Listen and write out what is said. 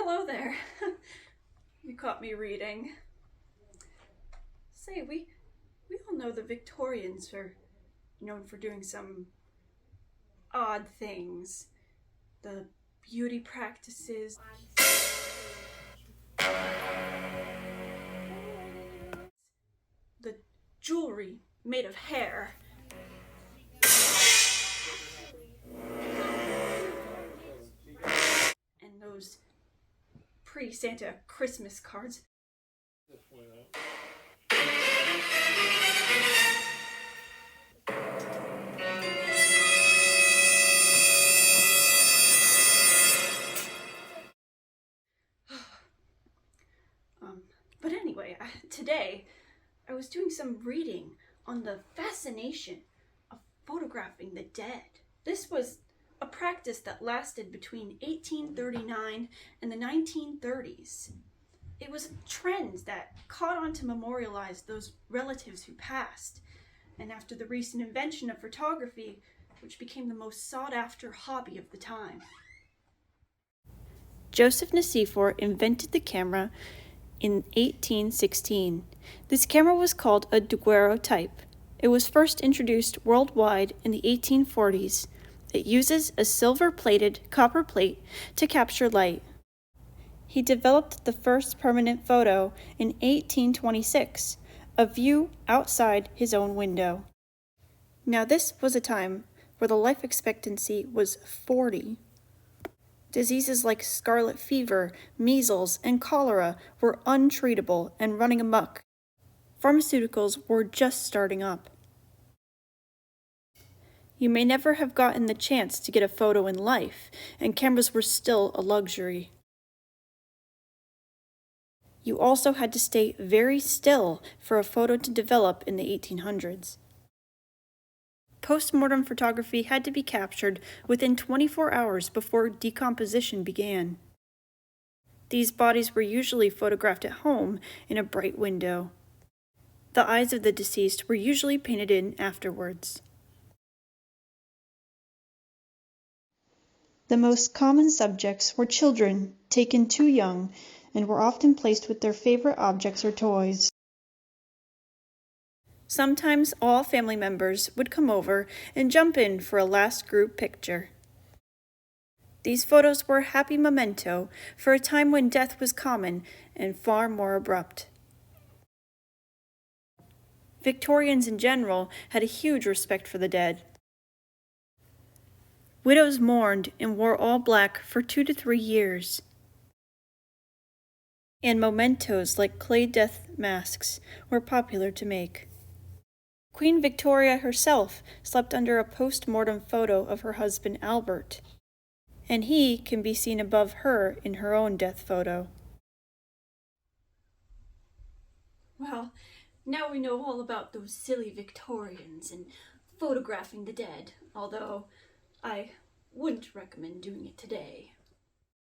hello there. You caught me reading. Say, we all know the Victorians are known for doing some odd things. The beauty practices. The jewelry made of hair. And those pre-Santa Christmas cards. But anyway, today I was doing some reading on the fascination of photographing the dead. This was a practice that lasted between 1839 and the 1930s. It was a trend that caught on to memorialize those relatives who passed, and after the recent invention of photography, which became the most sought-after hobby of the time. Joseph Nicephore invented the camera in 1816. This camera was called a daguerreotype. It was first introduced worldwide in the 1840s. It uses a silver-plated copper plate to capture light. He developed the first permanent photo in 1826, a view outside his own window. Now this was a time where the life expectancy was 40. Diseases like scarlet fever, measles, and cholera were untreatable and running amok. Pharmaceuticals were just starting up. You may never have gotten the chance to get a photo in life, and cameras were still a luxury. You also had to stay very still for a photo to develop in the 1800s. Post-mortem photography had to be captured within 24 hours before decomposition began. These bodies were usually photographed at home in a bright window. The eyes of the deceased were usually painted in afterwards. The most common subjects were children, taken too young, and were often placed with their favorite objects or toys. Sometimes all family members would come over and jump in for a last group picture. These photos were a happy memento for a time when death was common and far more abrupt. Victorians in general had a huge respect for the dead. Widows mourned and wore all black for 2 to 3 years. And mementos like clay death masks were popular to make. Queen Victoria herself slept under a post-mortem photo of her husband Albert, and he can be seen above her in her own death photo. Well, now we know all about those silly Victorians and photographing the dead, although I wouldn't recommend doing it today.